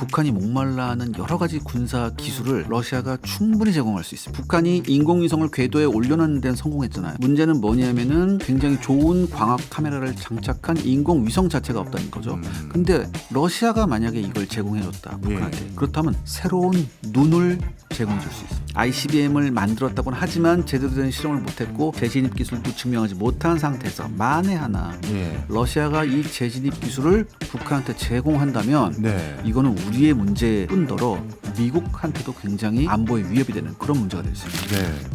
북한이 목말라하는 여러 가지 군사 기술을 러시아가 충분히 제공할 수 있습니다. 북한이 인공위성을 궤도에 올려놓는 데는 성공했잖아요. 문제는 뭐냐면은 굉장히 좋은 광학 카메라를 장착한 인공위성 자체가 없다는 거죠. 근데 러시아가 만약에 이걸 제공해줬다 북한한테 그렇다면 새로운 눈을 제공해 줄 수 있습니다. ICBM을 만들었다고는 하지만 제대로 된 실험을 못했고 재진입 기술도 증명하지 못한 상태에서 만에 하나 러시아가 이 재진입 기술을 북한한테 제공한다면 이거는 우리의 문제뿐더러 미국한테도 굉장히 안보에 위협이 되는 그런 문제가 될 수 있습니다.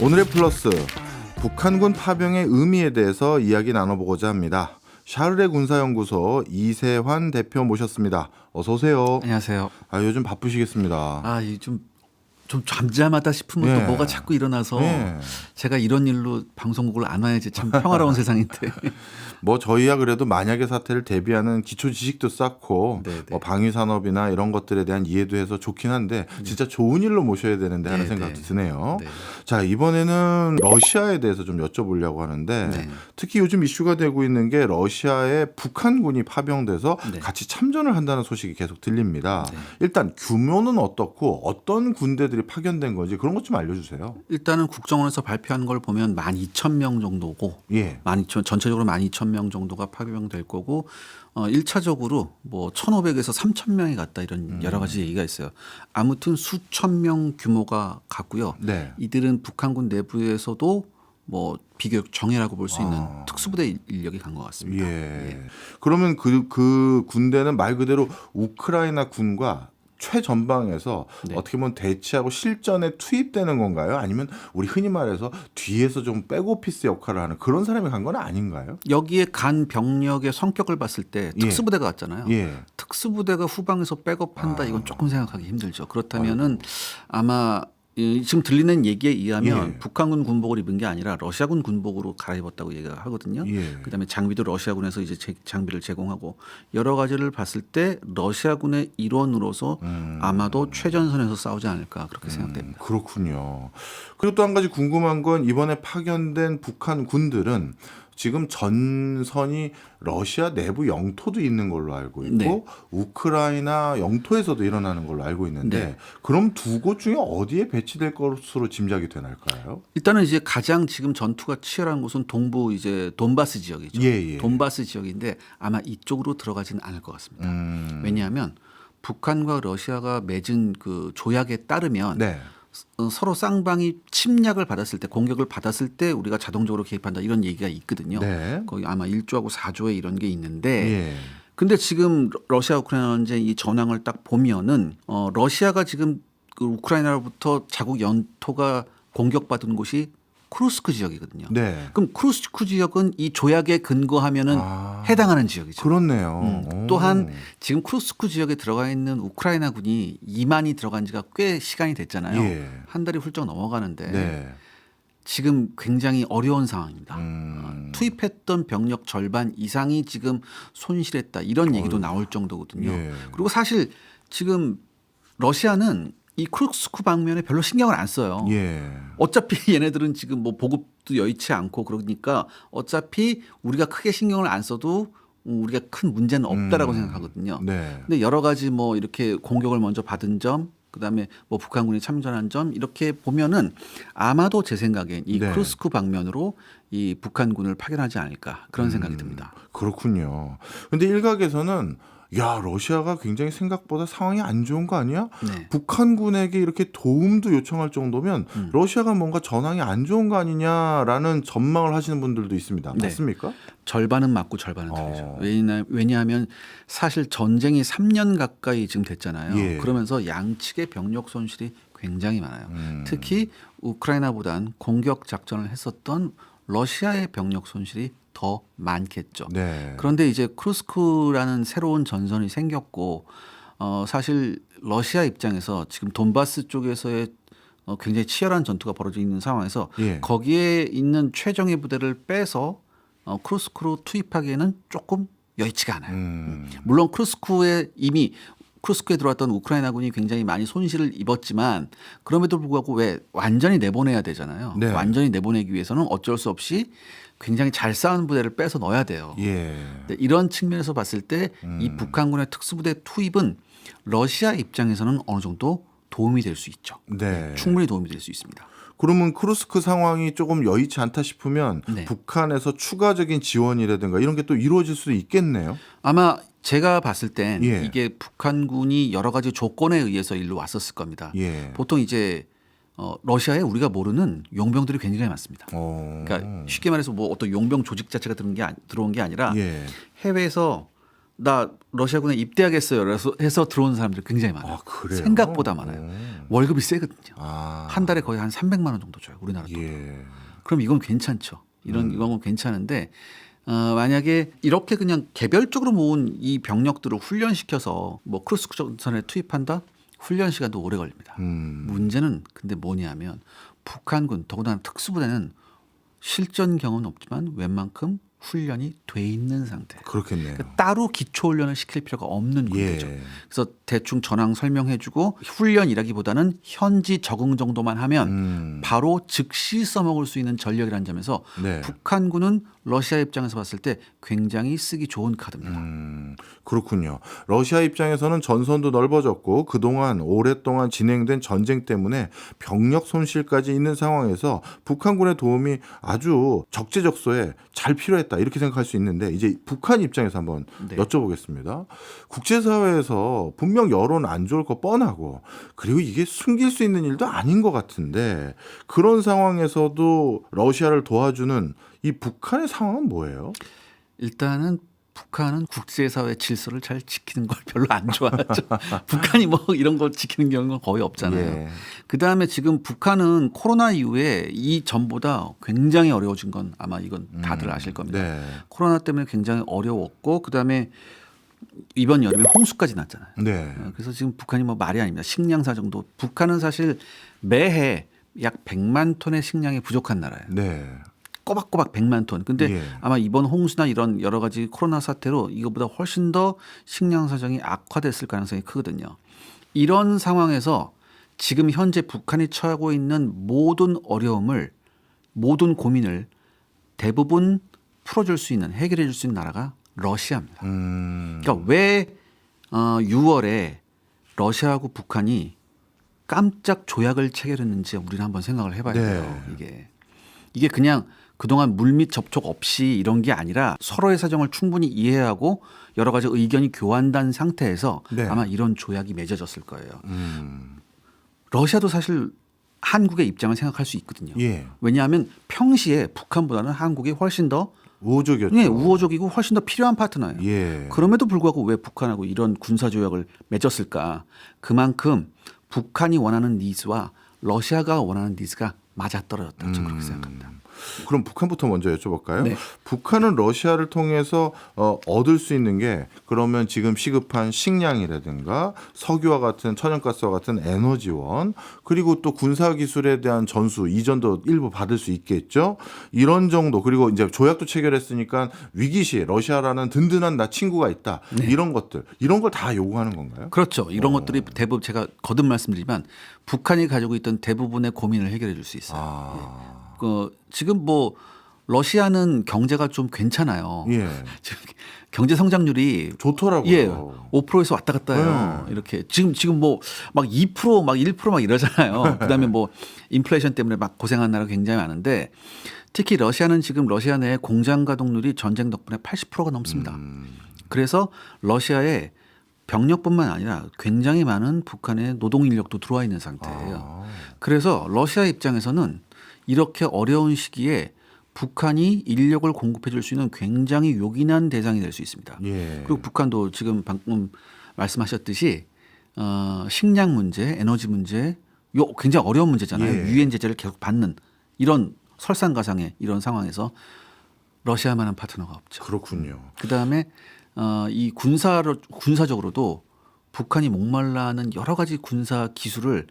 오늘의 플러스, 북한군 파병의 의미에 대해서 이야기 나눠보고자 합니다. 샤르레 군사연구소 이세환 대표 모셨습니다. 어서 오세요. 안녕하세요. 요즘 바쁘시겠습니다. 좀 잠잠하다 싶으면 또 뭐가 자꾸 일어나서 제가 이런 일로 방송국을 안 와야지 참 평화로운 세상인데. 뭐 저희야 그래도 만약의 사태를 대비하는 기초 지식도 쌓고 뭐 방위 산업이나 이런 것들에 대한 이해도 해서 좋긴 한데 진짜 좋은 일로 모셔야 되는데 하는 생각도 드네요. 자, 이번에는 러시아에 대해서 좀 여쭤보려고 하는데 특히 요즘 이슈가 되고 있는 게 러시아에 북한군이 파병돼서 같이 참전을 한다는 소식이 계속 들립니다. 일단 규모는 어떻고 어떤 군대들이 파견된 건지 그런 것 좀 알려주세요. 일단은 국정원에서 발표한 걸 보면 12,000명 정도고 12,000, 전체적으로 12,000명 정도가 파병될 거고 1차적으로 뭐 1,500에서 3,000명이 갔다 이런 여러 가지 얘기가 있어요. 아무튼 수천 명 규모가 같고요. 이들은 북한군 내부에서도 뭐 비교적 정예라고 볼 수 있는 특수부대 인력이 간 것 같습니다. 그러면 그 군대는 말 그대로 우크라이나 군과 최전방에서 어떻게 보면 대치하고 실전에 투입되는 건가요? 아니면 우리 흔히 말해서 뒤에서 좀 백오피스 역할을 하는 그런 사람이 간 건 아닌가요? 여기에 간 병력의 성격을 봤을 때 특수부대가 갔잖아요. 특수부대가 후방에서 백업한다 이건 조금 생각하기 힘들죠. 그렇다면은 아마 지금 들리는 얘기에 의하면 북한군 군복을 입은 게 아니라 러시아군 군복으로 갈아입었다고 얘기가 하거든요. 그다음에 장비도 러시아군에서 이제 장비를 제공하고 여러 가지를 봤을 때 러시아군의 일원으로서 아마도 최전선에서 싸우지 않을까 그렇게 생각됩니다. 그렇군요. 그리고 또 한 가지 궁금한 건 이번에 파견된 북한 군들은 지금 전선이 러시아 내부 영토도 있는 걸로 알고 있고 우크라이나 영토에서도 일어나는 걸로 알고 있는데 그럼 두 곳 중에 어디에 배치될 것으로 짐작이 되나요? 일단은 이제 가장 지금 전투가 치열한 곳은 동부 이제 돈바스 지역이죠. 돈바스 지역인데 아마 이쪽으로 들어가지는 않을 것 같습니다. 왜냐하면 북한과 러시아가 맺은 그 조약에 따르면 서로 쌍방이 침략을 받았을 때 공격을 받았을 때 우리가 자동적으로 개입한다 이런 얘기가 있거든요. 거기 아마 1조하고 4조에 이런 게 있는데 근데 지금 러시아 우크라이나 전쟁 이 전황을 딱 보면은 러시아가 지금 그 우크라이나로부터 자국 영토가 공격받은 곳이 쿠르스크 지역이거든요. 그럼 쿠르스크 지역은 이 조약에 근거하면은 해당하는 지역이죠. 그렇네요. 또한 지금 쿠르스크 지역에 들어가 있는 우크라이나 군이 2만이 들어간 지가 꽤 시간이 됐잖아요. 한 달이 훌쩍 넘어가는데 지금 굉장히 어려운 상황입니다. 투입했던 병력 절반 이상이 지금 손실했다 이런 얘기도 나올 정도거든요. 그리고 사실 지금 러시아는 이 쿠르스크 방면에 별로 신경을 안 써요. 어차피 얘네들은 지금 뭐 보급도 여의치 않고 그러니까 어차피 우리가 크게 신경을 안 써도 우리가 큰 문제는 없다라고 생각하거든요. 근데 여러 가지 뭐 이렇게 공격을 먼저 받은 점 그다음에 뭐 북한군이 참전한 점 이렇게 보면은 아마도 제 생각엔 이 쿠르스크 방면으로 이 북한군을 파견하지 않을까 그런 생각이 듭니다. 그렇군요. 근데 일각에서는 야, 러시아가 굉장히 생각보다 상황이 안 좋은 거 아니야? 북한군에게 이렇게 도움도 요청할 정도면 러시아가 뭔가 전황이 안 좋은 거 아니냐라는 전망을 하시는 분들도 있습니다. 맞습니까? 절반은 맞고 절반은 틀리죠. 왜냐하면 사실 전쟁이 3년 가까이 지금 됐잖아요. 그러면서 양측의 병력 손실이 굉장히 많아요. 특히 우크라이나보단 공격 작전을 했었던 러시아의 병력 손실이 더 많겠죠. 그런데 이제 쿠르스크라는 새로운 전선이 생겼고 사실 러시아 입장에서 지금 돈바스 쪽에서의 굉장히 치열한 전투가 벌어지고 있는 상황에서 거기에 있는 최정예 부대를 빼서 쿠르스크로 투입하기에는 조금 여의치가 않아요. 물론 쿠르스크에 이미 쿠르스크에 들어왔던 우크라이나군이 굉장히 많이 손실을 입었지만 그럼에도 불구하고 왜 완전히 내보내야 되잖아요. 네. 완전히 내보내기 위해서는 어쩔 수 없이 굉장히 잘 싸운 부대를 빼서 넣어야 돼요. 예. 이런 측면에서 봤을 때 이 북한군의 특수부대 투입은 러시아 입장에서는 어느 정도 도움이 될 수 있죠. 네. 충분히 도움이 될 수 있습니다. 그러면 쿠르스크 상황이 조금 여의치 않다 싶으면 네. 북한에서 추가적인 지원이라든가 이런 게 또 이루어질 수도 있겠네요. 아마 제가 봤을 땐 예. 이게 북한군이 여러 가지 조건에 의해서 일로 왔었을 겁니다. 예. 보통 이제 러시아에 우리가 모르는 용병들이 굉장히 많습니다. 그러니까 쉽게 말해서 뭐 어떤 용병 조직 자체가 들어온 게 아니라 예. 해외에서 나 러시아군에 입대하겠어요. 그래서 해서 들어온 사람들이 굉장히 많아요. 아, 그래요? 생각보다 많아요. 월급이 세거든요. 아. 한 달에 거의 한 300만 원 정도 줘요. 우리나라 돈으로. 예. 그럼 이건 괜찮죠. 이건 괜찮은데 만약에 이렇게 그냥 개별적으로 모은 이 병력들을 훈련시켜서 뭐 크루스크 전선에 투입한다? 훈련 시간도 오래 걸립니다. 문제는 근데 뭐냐면 북한군 더군다나 특수부대는 실전 경험은 없지만 웬만큼 훈련이 돼 있는 상태. 그렇겠네요. 그러니까 따로 기초 훈련을 시킬 필요가 없는 군대죠. 예. 그래서 대충 전황 설명해주고 훈련이라기보다는 현지 적응 정도만 하면 바로 즉시 써먹을 수 있는 전력이라는 점에서 네. 북한군은 러시아 입장에서 봤을 때 굉장히 쓰기 좋은 카드입니다. 그렇군요. 러시아 입장에서는 전선도 넓어졌고 그동안 오랫동안 진행된 전쟁 때문에 병력 손실까지 있는 상황에서 북한군의 도움이 아주 적재적소에 잘 필요했다 이렇게 생각할 수 있는데 이제 북한 입장에서 한번 네. 여쭤보겠습니다. 국제사회에서 분명 여론 안 좋을 거 뻔하고 그리고 이게 숨길 수 있는 일도 아닌 것 같은데 그런 상황에서도 러시아를 도와주는 이 북한의 상황은 뭐예요? 일단은 북한은 국제사회 질서를 잘 지키는 걸 별로 안 좋아하죠. 북한이 뭐 이런 거 지키는 경우는 거의 없잖아요. 예. 그다음에 지금 북한은 코로나 이후에 이 전보다 굉장히 어려워진 건 아마 이건 다들 아실 겁니다. 네. 코로나 때문에 굉장히 어려웠고 그다음에 이번 여름에 홍수까지 났잖아요. 네. 그래서 지금 북한이 뭐 말이 아닙니다. 식량사 정도. 북한은 사실 매해 약 100만 톤의 식량이 부족한 나라예요. 네. 꼬박꼬박 100만 톤. 근데 예. 아마 이번 홍수나 이런 여러 가지 코로나 사태로 이거보다 훨씬 더 식량 사정이 악화됐을 가능성이 크거든요. 이런 상황에서 지금 현재 북한이 처하고 있는 모든 어려움을 모든 고민을 대부분 풀어줄 수 있는 해결해 줄 수 있는 나라가 러시아입니다. 그러니까 왜 6월에 러시아하고 북한이 깜짝 조약을 체결했는지 우리는 한번 생각을 해봐야 돼요. 이게 그냥 그동안 물밑 접촉 없이 이런 게 아니라 서로의 사정을 충분히 이해하고 여러 가지 의견이 교환된 상태에서 네. 아마 이런 조약이 맺어졌을 거예요. 러시아도 사실 한국의 입장을 생각할 수 있거든요. 예. 왜냐하면 평시에 북한보다는 한국이 훨씬 더 우호적이었죠. 네, 우호적이고 훨씬 더 필요한 파트너예요. 예. 그럼에도 불구하고 왜 북한하고 이런 군사 조약을 맺었을까? 그만큼 북한이 원하는 니즈와 러시아가 원하는 니즈가 맞아떨어졌다. 저는 그렇게 생각합니다. 그럼 북한부터 먼저 여쭤볼까요? 네. 북한은 러시아를 통해서 얻을 수 있는 게 그러면 지금 시급한 식량이라든가 석유와 같은 천연가스와 같은 에너지원 그리고 또 군사기술에 대한 전수 이전도 일부 받을 수 있겠죠. 이런 정도 그리고 이제 조약도 체결했으니까 위기시에 러시아라는 든든한 나 친구가 있다. 네. 이런 것들 이런 걸 다 요구하는 건가요? 그렇죠. 이런 것들이 대부분 제가 거듭 말씀드리지만 북한이 가지고 있던 대부분의 고민을 해결해 줄 수 있어요. 지금 뭐 러시아는 경제가 좀 괜찮아요. 예. 지금 경제 성장률이 좋더라고요. 예, 5%에서 왔다 갔다 해요. 네. 이렇게 지금 뭐 막 2%, 막 1% 막 이러잖아요. 그다음에 뭐 인플레이션 때문에 막 고생하는 나라가 굉장히 많은데 특히 러시아는 지금 러시아 내 공장 가동률이 전쟁 덕분에 80%가 넘습니다. 그래서 러시아에 병력뿐만 아니라 굉장히 많은 북한의 노동 인력도 들어와 있는 상태예요. 그래서 러시아 입장에서는 이렇게 어려운 시기에 북한이 인력을 공급해 줄 수 있는 굉장히 요긴한 대상이 될 수 있습니다. 예. 그리고 북한도 지금 방금 말씀하셨듯이 식량 문제, 에너지 문제, 요 굉장히 어려운 문제잖아요. 예. 유엔 제재를 계속 받는 이런 설상가상의 이런 상황에서 러시아만한 파트너가 없죠. 그렇군요. 그다음에 이 군사적으로도 북한이 목말라하는 여러 가지 군사 기술을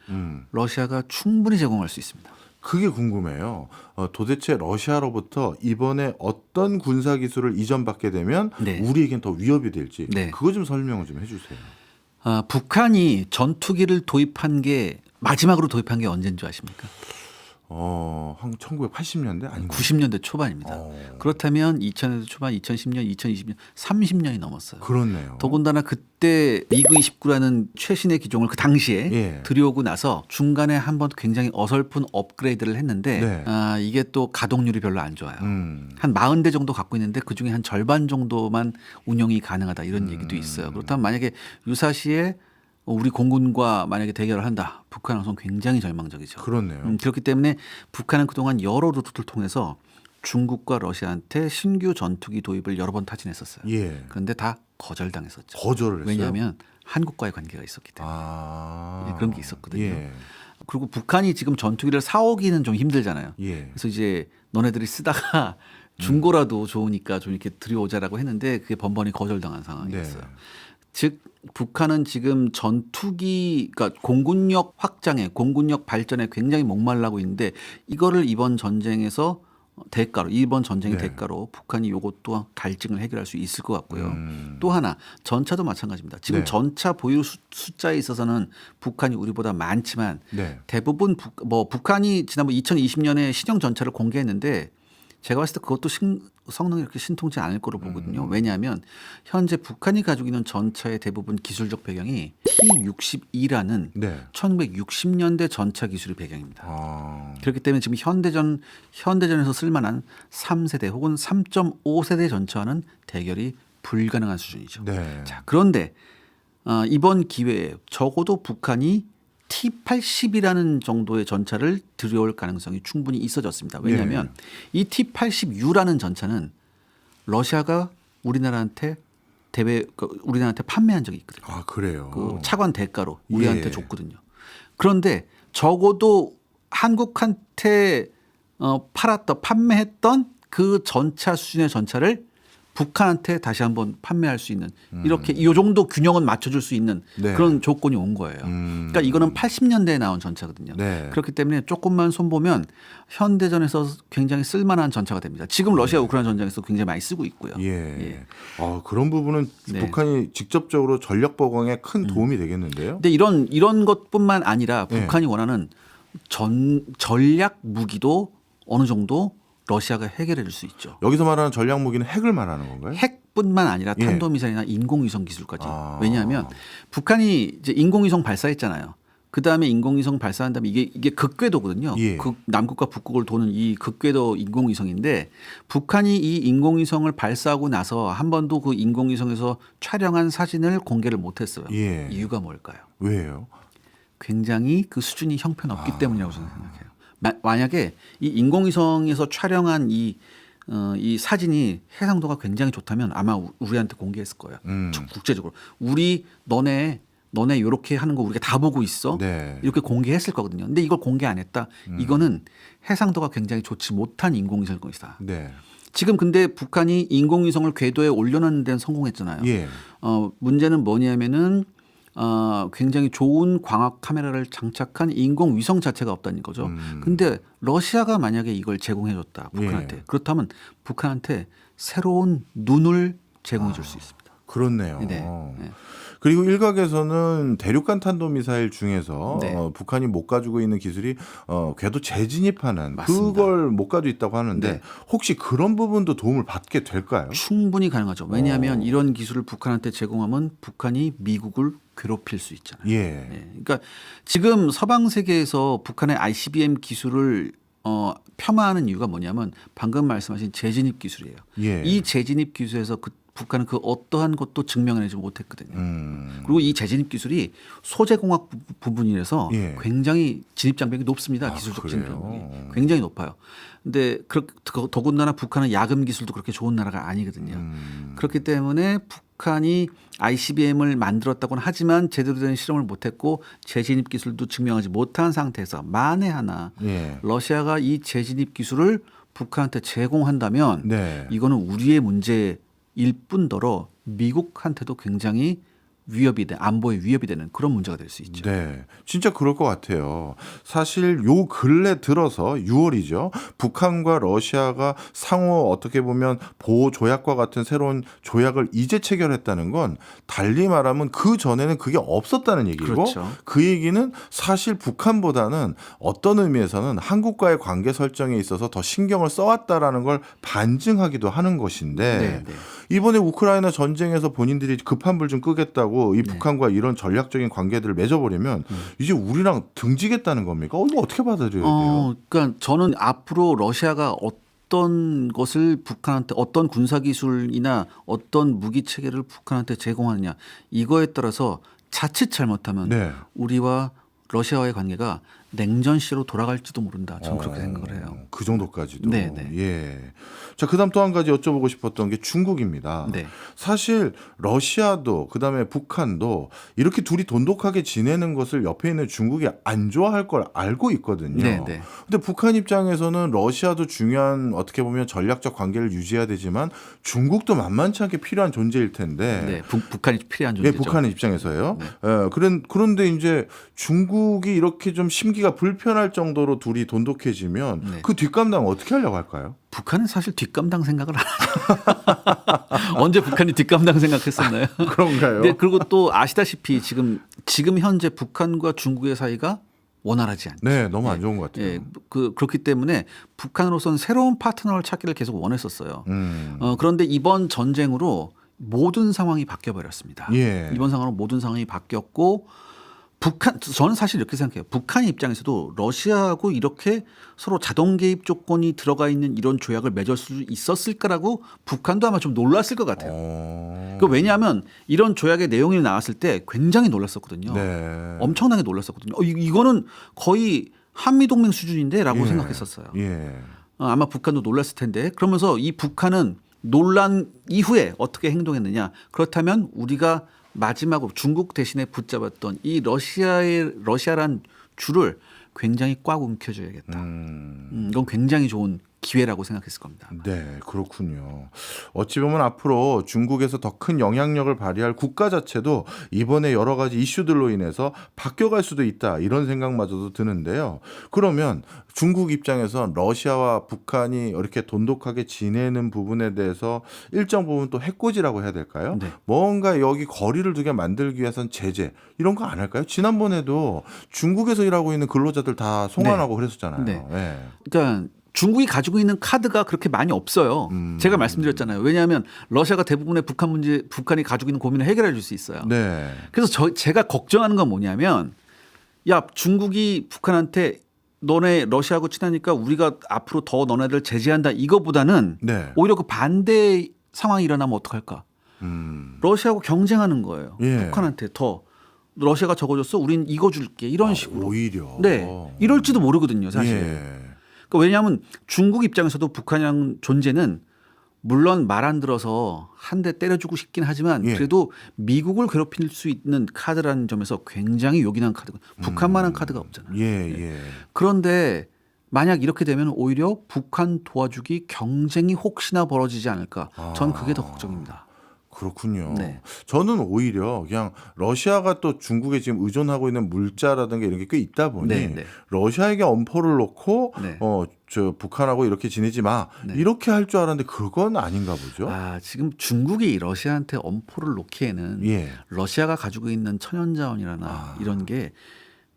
러시아가 충분히 제공할 수 있습니다. 그게 궁금해요. 도대체 러시아로부터 이번에 어떤 군사 기술을 이전받게 되면 네. 우리에겐 더 위협이 될지 네. 그거 좀 설명을 좀 해주세요. 북한이 전투기를 도입한 게 마지막으로 도입한 게 언제인 줄 아십니까? 한 1980년대 아닌가요? 90년대 초반입니다. 그렇다면 2000년대 초반, 2010년, 2020년 30년이 넘었어요. 그렇네요. 더군다나 그때 미그 29라는 최신의 기종을 그 당시에 예. 들여오고 나서 중간에 한번 굉장히 어설픈 업그레이드를 했는데 네. 이게 또 가동률이 별로 안 좋아요. 한 40대 정도 갖고 있는데 그중에 한 절반 정도만 운영이 가능하다 이런 얘기도 있어요. 그렇다면 만약에 유사시에 우리 공군과 만약에 대결을 한다. 북한 우선 굉장히 절망적이죠. 그렇네요. 그렇기 때문에 북한은 그동안 여러 루트를 통해서 중국과 러시아한테 신규 전투기 도입을 여러 번 타진했었어요. 예. 그런데 다 거절당했었죠. 거절을 했어요. 왜냐하면 한국과의 관계가 있었기 때문에 예, 그런 게 있었거든요. 예. 그리고 북한이 지금 전투기를 사오기는 좀 힘들잖아요. 예. 그래서 이제 너네들이 쓰다가 중고라도 좋으니까 좀 이렇게 들여오자라고 했는데 그게 번번이 거절당한 상황이었어요. 네. 즉 북한은 지금 전투기 그러니까 공군력 확장에 공군력 발전에 굉장히 목말라고 있는데 이거를 이번 전쟁의 네. 대가로 북한이 요것 또한 갈증을 해결할 수 있을 것 같고요. 또 하나 전차도 마찬가지입니다. 지금 네. 전차 보유 숫자에 있어서는 북한이 우리보다 많지만 네. 대부분 북한이 지난번 2020년에 신형 전차를 공개했는데 제가 봤을 때 그것도 성능이 이렇게 신통치 않을 거로 보거든요. 왜냐하면 현재 북한이 가지고 있는 전차의 대부분 기술적 배경이 T-62라는 네. 1960년대 전차 기술의 배경입니다. 그렇기 때문에 지금 현대전에서 쓸만한 3세대 혹은 3.5세대 전차와는 대결이 불가능한 수준이죠. 네. 자, 그런데 이번 기회에 적어도 북한이 T-80이라는 정도의 전차를 들여올 가능성이 충분히 있어졌습니다. 왜냐하면 이 T-80U라는 전차는 러시아가 우리나라한테 우리나라한테 판매한 적이 있거든요. 아, 그래요. 그 차관 대가로 우리한테 예. 줬거든요. 그런데 적어도 한국한테 판매했던 그 전차 수준의 전차를 북한한테 다시 한번 판매할 수 있는 이렇게 이 정도 균형은 맞춰줄 수 있는 네. 그런 조건이 온 거예요. 그러니까 이거는 80년대에 나온 전차거든요. 네. 그렇기 때문에 조금만 손보면 현대전에서 굉장히 쓸만한 전차가 됩니다. 지금 러시아 우크라이나 전쟁에서 굉장히 많이 쓰고 있고요. 예. 그런 부분은 네. 북한이 직접적으로 전력 보강에 큰 도움이 되겠는데요. 근데 이런 것뿐만 아니라 네. 북한이 원하는 전략 무기도 어느 정도 러시아가 해결해 줄 수 있죠. 여기서 말하는 전략 무기는 핵을 말하는 건가요? 핵뿐만 아니라 예. 탄도미사일이나 인공위성 기술까지. 왜냐하면 북한이 이제 인공위성 발사했잖아요. 그 다음에 인공위성 발사한 다음에 이게 극궤도거든요. 예. 남극과 북극을 도는 이 극궤도 인공위성인데 북한이 이 인공위성을 발사하고 나서 한 번도 그 인공위성에서 촬영한 사진을 공개를 못했어요. 예. 이유가 뭘까요? 왜요? 굉장히 그 수준이 형편없기 때문이라고 저는 생각해요. 만약에 이 인공위성에서 촬영한 이 사진이 해상도가 굉장히 좋다면 아마 우리한테 공개했을 거예요. 국제적으로. 너네 이렇게 하는 거 우리가 다 보고 있어. 네. 이렇게 공개했을 거거든요. 근데 이걸 공개 안 했다. 이거는 해상도가 굉장히 좋지 못한 인공위성일 것이다. 네. 지금 근데 북한이 인공위성을 궤도에 올려놓는 데는 성공했잖아요. 예. 문제는 뭐냐면은 굉장히 좋은 광학 카메라를 장착한 인공위성 자체가 없다는 거죠. 근데 러시아가 만약에 이걸 제공해줬다 북한한테. 예. 그렇다면 북한한테 새로운 눈을 제공해 줄 수 있습니다. 그렇네요. 네. 그리고 일각에서는 대륙간 탄도미사일 중에서 네. 북한이 못 가지고 있는 기술이 궤도 재진입하는 맞습니다. 그걸 못 가지고 있다고 하는데 네. 혹시 그런 부분도 도움을 받게 될까요? 충분히 가능하죠. 왜냐하면 이런 기술을 북한한테 제공하면 북한이 미국을 괴롭힐 수 있잖아요. 예. 네. 그러니까 지금 서방 세계에서 북한의 ICBM 기술을 폄하하는 이유가 뭐냐면 방금 말씀하신 재진입 기술이에요. 예. 이 재진입 기술에서 북한은 그 어떠한 것도 증명해내지 못했거든요. 그리고 이 재진입 기술이 소재공학 부분이라서 예. 굉장히 진입 장벽이 높습니다. 기술적 진입 그래요? 장벽이 굉장히 높아요. 근데 더군다나 북한은 야금 기술도 그렇게 좋은 나라가 아니거든요. 그렇기 때문에 북한이 ICBM을 만들었다고는 하지만 제대로 된 실험을 못했고 재진입 기술도 증명하지 못한 상태에서 만에 하나 예. 러시아가 이 재진입 기술을 북한한테 제공한다면 네. 이거는 우리의 문제일 뿐더러 미국한테도 굉장히 안보에 위협이 되는 그런 문제가 될 수 있죠. 네, 진짜 그럴 것 같아요. 사실 요 근래 들어서 6월이죠. 북한과 러시아가 상호 어떻게 보면 보호 조약과 같은 새로운 조약을 이제 체결했다는 건 달리 말하면 그 전에는 그게 없었다는 얘기고 그렇죠. 그 얘기는 사실 북한보다는 어떤 의미에서는 한국과의 관계 설정에 있어서 더 신경을 써왔다라는 걸 반증하기도 하는 것인데 네, 네. 이번에 우크라이나 전쟁에서 본인들이 급한 불 좀 끄겠다고 이 북한과 이런 전략적인 관계들을 맺어버리면 이제 우리랑 등지겠다는 겁니까? 이거 어떻게 받아들여야 돼요? 그러니까 저는 앞으로 러시아가 어떤 것을 북한한테 어떤 군사 기술이나 어떤 무기 체계를 북한한테 제공하느냐 이거에 따라서 자칫 잘못하면 네. 우리와 러시아와의 관계가 냉전 시로 돌아갈지도 모른다. 저는 그렇게 생각을 해요. 그 정도까지도. 네, 네. 예. 자, 그다음 또 한 가지 여쭤보고 싶었던 게 중국입니다. 네. 사실 러시아도 그다음에 북한도 이렇게 둘이 돈독하게 지내는 것을 옆에 있는 중국이 안 좋아할 걸 알고 있거든요. 네, 네. 근데 북한 입장에서는 러시아도 중요한 어떻게 보면 전략적 관계를 유지해야 되지만 중국도 만만치 않게 필요한 존재일 텐데. 네. 북한이 필요한 예, 존재죠. 북한의 입장에서요. 네. 예, 그런데 이제 중국이 이렇게 좀 심기가 불편할 정도로 둘이 돈독해지면 네. 그 뒷감당 어떻게 하려고 할까요? 북한은 사실 뒷감당 생각을 안 하죠. 언제 북한이 뒷감당 생각했었나요? 그런가요? 네, 그리고 또 아시다시피 지금 현재 북한과 중국의 사이가 원활하지 않죠. 네, 너무 안 좋은 것 같아요. 예, 그렇기 때문에 북한으로서는 새로운 파트너를 찾기를 계속 원했었어요. 그런데 이번 전쟁으로 모든 상황이 바뀌어 버렸습니다. 예. 이번 상황으로 모든 상황이 바뀌었고 저는 사실 이렇게 생각해요. 북한 입장에서도 러시아하고 이렇게 서로 자동 개입 조건이 들어가 있는 이런 조약을 맺을 수 있었을까라고 북한도 아마 좀 놀랐을 것 같아요. 왜냐하면 이런 조약의 내용이 나왔을 때 굉장히 놀랐었거든요. 네. 엄청나게 놀랐었거든요. 이거는 거의 한미동맹 수준인데라고 예. 생각했었어요. 예. 아마 북한도 놀랐을 텐데 그러면서 이 북한은 놀란 이후에 어떻게 행동했느냐. 그렇다면 우리가 마지막으로 중국 대신에 붙잡았던 이 러시아란 줄을 굉장히 꽉 움켜줘야겠다. 이건 굉장히 좋은 기회라고 생각했을 겁니다. 네, 그렇군요. 어찌 보면 앞으로 중국에서 더 큰 영향력을 발휘할 국가 자체도 이번에 여러 가지 이슈들로 인해서 바뀌어갈 수도 있다 이런 생각마저도 드는데요. 그러면 중국 입장에서 러시아와 북한이 이렇게 돈독하게 지내는 부분에 대해서 일정 부분 또 해코지라고 해야 될까요? 네. 뭔가 여기 거리를 두게 만들기 위해서는 제재 이런 거 안 할까요? 지난번에도 중국에서 일하고 있는 근로자들 다 송환하고 그랬었잖아요. 네. 네. 그러니까 중국이 가지고 있는 카드가 그렇게 많이 없어요. 제가 말씀드렸잖아요. 왜냐하면 러시아가 대부분의 북한이 가지고 있는 고민을 해결해 줄 수 있어요. 네. 그래서 제가 걱정하는 건 뭐냐면 야 중국이 북한한테 너네 러시아하고 친하니까 우리가 앞으로 더 너네들 제재한다 이거보다는 네. 오히려 그 반대 상황이 일어나면 어떡할까. 러시아하고 경쟁하는 거예요. 예. 북한한테 더 러시아가 저거 줬어 우린 이거 줄게 이런 식으로. 오히려. 네. 이럴지도 모르거든요 사실. 예. 그러니까 왜냐하면 중국 입장에서도 북한이라는 존재는 물론 말 안 들어서 한 대 때려주고 싶긴 하지만 예. 그래도 미국을 괴롭힐 수 있는 카드라는 점에서 굉장히 요긴한 카드가 북한만한 카드가 없잖아요. 예, 예. 그런데 만약 이렇게 되면 오히려 북한 도와주기 경쟁이 혹시나 벌어지지 않을까. 전 그게 더 걱정입니다. 그렇군요. 네. 저는 오히려 그냥 러시아가 또 중국에 지금 의존하고 있는 물자라든가 이런 게 꽤 있다 보니 네, 네. 러시아에게 엄포를 놓고 네. 저 북한하고 이렇게 지내지 마 네. 이렇게 할 줄 알았는데 그건 아닌가 보죠. 지금 중국이 러시아한테 엄포를 놓기에는 예. 러시아가 가지고 있는 천연자원이라나 이런 게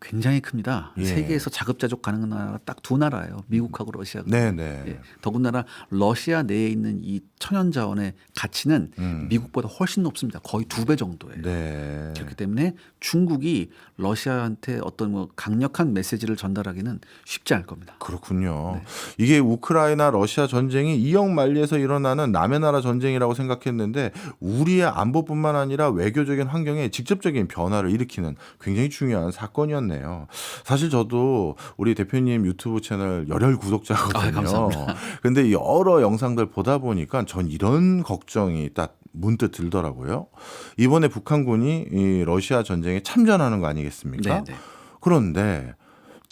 굉장히 큽니다. 예. 세계에서 자급자족 가능한 나라가 딱 두 나라예요. 미국하고 러시아가. 네네. 예. 더군다나 러시아 내에 있는 이 천연자원의 가치는 미국보다 훨씬 높습니다. 거의 2배 정도예요. 네. 그렇기 때문에 중국이 러시아한테 어떤 뭐 강력한 메시지를 전달하기는 쉽지 않을 겁니다. 그렇군요. 이게 우크라이나 러시아 전쟁이 이역만리에서 일어나는 남의 나라 전쟁이라고 생각했는데 우리의 안보뿐만 아니라 외교적인 환경에 직접적인 변화를 일으키는 굉장히 중요한 사건이었네요. 사실 저도 우리 대표님 유튜브 채널 열혈 구독자거든요. 감사합니다. 근데 여러 영상들 보다 보니까 전 이런 걱정이 딱 문득 들더라고요. 이번에 북한군이 이 러시아 전쟁에 참전하는 거 아니겠습니까? 네, 네. 그런데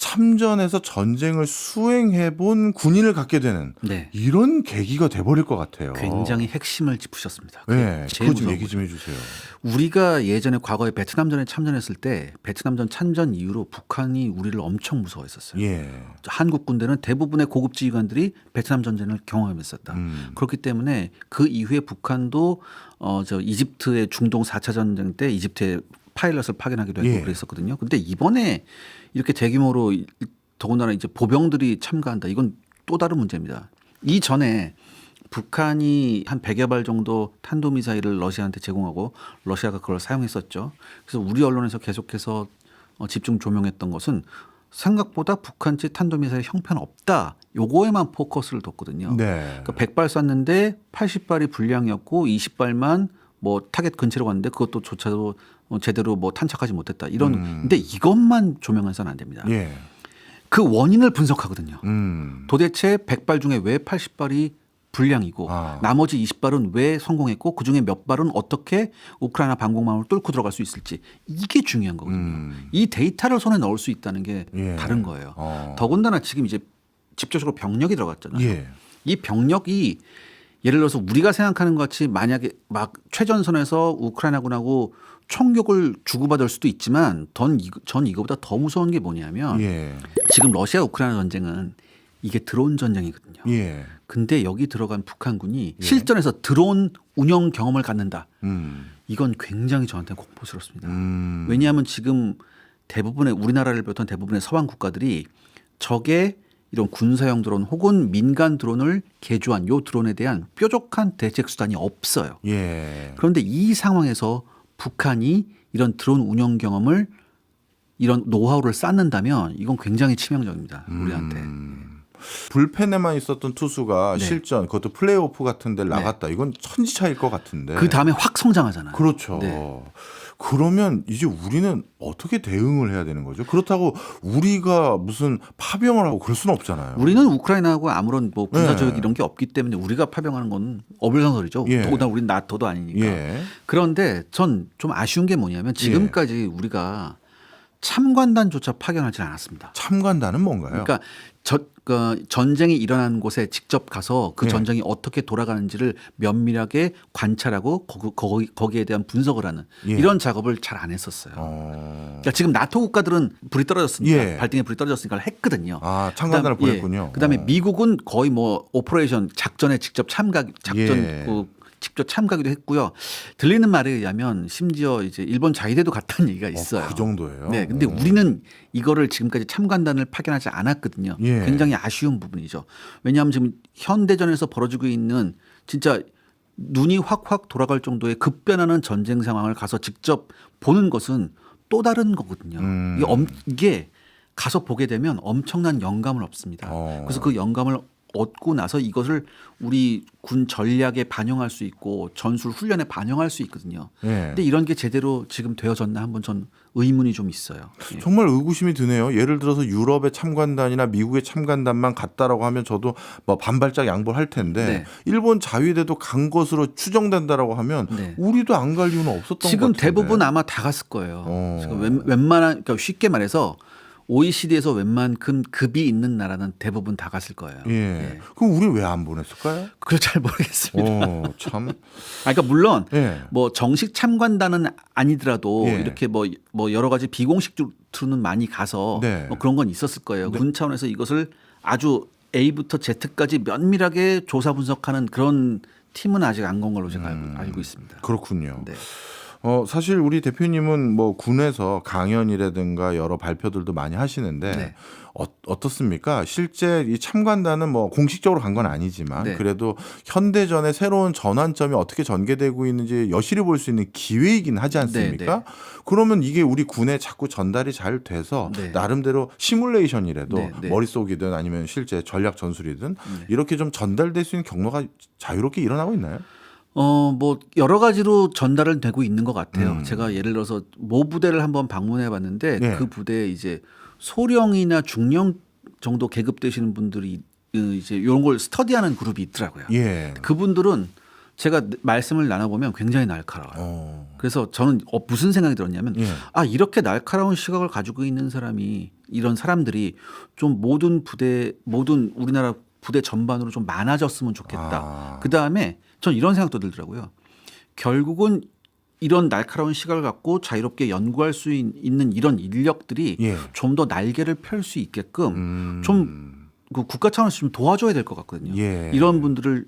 참전해서 전쟁을 수행해본 군인을 갖게 되는 네. 이런 계기가 돼버릴 것 같아요. 굉장히 핵심을 짚으셨습니다. 네, 그거 좀 얘기 좀 해주세요. 우리가 예전에 과거에 베트남전에 참전했을 때 베트남전 참전 이후로 북한이 우리를 엄청 무서워했었어요. 예. 한국 군대는 대부분의 고급 지휘관들이 베트남 전쟁을 경험했었다. 그렇기 때문에 그 이후에 북한도 저 이집트의 중동 4차 전쟁 때 이집트에 파일럿을 파견하기도 했고 예. 그랬었거든요. 근데 이번에 이렇게 대규모로 더군다나 이제 보병들이 참가한다. 이건 또 다른 문제입니다. 이전에 북한이 한 100여 발 정도 탄도미사일을 러시아한테 제공하고 러시아가 그걸 사용했었죠. 그래서 우리 언론에서 계속해서 집중 조명했던 것은 생각보다 북한제 탄도미사일 형편없다. 요거에만 포커스를 뒀거든요. 네. 그러니까 100발 쐈는데 80발이 불량이었고 20발만 뭐 타겟 근처로 갔는데 그것도 조차도 제대로 뭐 탄착하지 못했다. 이런 근데 이것만 조명해서는 안 됩니다. 예. 그 원인을 분석하거든요. 음. 도대체 100발 중에 왜 80발이 불량이고 나머지 20발은 왜 성공했고 그중에 몇 발은 어떻게 우크라이나 방공망을 뚫고 들어갈 수 있을지 이게 중요한 거거든요. 이 데이터를 손에 넣을 수 있다는 게 예. 다른 거예요. 더군다나 지금 이제 직접적으로 병력이 들어갔잖아요. 예. 이 병력이 예를 들어서 우리가 생각하는 것 같이 만약에 막 최전선에서 우크라이나군하고 총격을 주고받을 수도 있지만 전 이거보다 더 무서운 게 뭐냐면 예. 지금 러시아 우크라이나 전쟁은 이게 드론 전쟁이거든요. 예. 근데 여기 들어간 북한군이 실전에서 드론 운영 경험을 갖는다. 이건 굉장히 저한테 공포스럽습니다. 왜냐하면 지금 대부분의 우리나라를 비롯한 대부분의 서방 국가들이 적의 이런 군사용 드론 혹은 민간 드론을 개조한 요 드론에 대한 뾰족한 대책 수단이 없어요. 예. 그런데 이 상황에서 북한이 이런 드론 운영 경험을 이런 노하우를 쌓는다면 이건 굉장히 치명적입니다. 우리한테. 불펜에만 있었던 투수가 네. 실전 그것도 플레이오프 같은 데를 나갔다. 이건 천지차일 것 같은데. 그 다음에 확 성장하잖아요. 그렇죠. 네. 그러면 이제 우리는 어떻게 대응을 해야 되는 거죠? 그렇다고 우리가 무슨 파병을 하고 그럴 수는 없잖아요. 우리는 우크라이나하고 아무런 뭐 군사조약 네. 이런 게 없기 때문에 우리가 파병하는 건 어불성설이죠. 예. 더군다나 우리는 나토도 아니니까. 예. 그런데 전 좀 아쉬운 게 뭐냐면 지금까지 우리가 참관단조차 파견하지 않았습니다. 참관단은 뭔가요? 그러니까 전쟁이 일어난 곳에 직접 가서 그 예. 전쟁이 어떻게 돌아가는지를 면밀하게 관찰하고 거기에 대한 분석을 하는 예. 이런 작업을 잘 안 했었어요. 그러니까 지금 나토 국가들은 불이 떨어졌으니까 예. 발등에 불이 떨어졌으니까 했거든요. 아, 참관단을 보냈군요. 그다음에 미국은 거의 뭐 오퍼레이션 작전에 직접 직접 참가하기도 했고요. 들리는 말에 의하면 심지어 이제 일본 자위대도 갔다는 얘기가 있어요. 그 정도예요. 네, 근데 우리는 이거를 지금까지 참관단을 파견하지 않았거든요. 예. 굉장히 아쉬운 부분이죠. 왜냐하면 지금 현대전에서 벌어지고 있는 진짜 눈이 확확 돌아갈 정도의 급변하는 전쟁 상황을 가서 직접 보는 것은 또 다른 거거든요. 이게 가서 보게 되면 엄청난 영감을 얻습니다. 그래서 그 영감을 얻고 나서 이것을 우리 군 전략에 반영할 수 있고 전술 훈련에 반영할 수 있거든요. 근데 이런 게 제대로 지금 되어졌나 한번 전 의문이 좀 있어요. 예. 정말 의구심이 드네요. 예를 들어서 유럽의 참관단이나 미국의 참관단만 갔다라고 하면 저도 뭐 반발짝 양보를 할 텐데 네. 일본 자위대도 간 것으로 추정된다라고 하면 네. 우리도 안 갈 이유는 없었던 것 지금 같은데. 대부분 아마 다 갔을 거예요. 지금 웬만한 그러니까 쉽게 말해서 OECD에서 웬만큼 급이 있는 나라는 대부분 다 갔을 거예요. 예. 예. 그럼 우리 왜 안 보냈을까요? 그걸 잘 모르겠습니다. 참. 그러니까 물론 예. 뭐 정식 참관단은 아니더라도 예. 이렇게 뭐 여러 가지 비공식으로는 많이 가서 네. 뭐 그런 건 있었을 거예요. 군 차원에서 이것을 아주 A부터 Z까지 면밀하게 조사 분석하는 그런 팀은 아직 안 건 걸로 제가 알고 있습니다. 그렇군요. 네. 사실 우리 대표님은 뭐 군에서 강연이라든가 여러 발표들도 많이 하시는데 네. 어떻습니까? 실제 이 참관단은 뭐 공식적으로 간 건 아니지만 네. 그래도 현대전의 새로운 전환점이 어떻게 전개되고 있는지 여실히 볼 수 있는 기회이긴 하지 않습니까? 네, 네. 그러면 이게 우리 군에 자꾸 전달이 잘 돼서 네. 나름대로 시뮬레이션이라도 네, 네. 머릿속이든 아니면 실제 전략 전술이든 이렇게 좀 전달될 수 있는 경로가 자유롭게 일어나고 있나요? 뭐 여러 가지로 전달은 되고 있는 것 같아요. 제가 예를 들어서 모 부대를 한번 방문해 봤는데 예. 그 부대에 이제 소령이나 중령 정도 계급되시는 분들이 이제 이런 걸 스터디하는 그룹이 있더라고요. 예. 그분들은 제가 말씀을 나눠보면 굉장히 날카로워요. 그래서 저는 무슨 생각이 들었냐면 이렇게 날카로운 시각을 가지고 있는 사람이 이런 사람들이 좀 모든 우리나라 부대 전반으로 좀 많아졌으면 좋겠다. 그다음에 전 이런 생각도 들더라고요. 결국은 이런 날카로운 시각을 갖고 자유롭게 연구할 수 있는 이런 인력들이 좀 더 날개를 펼 수 있게끔 좀 그 국가 차원에서 좀 도와줘야 될 것 같거든요. 이런 분들을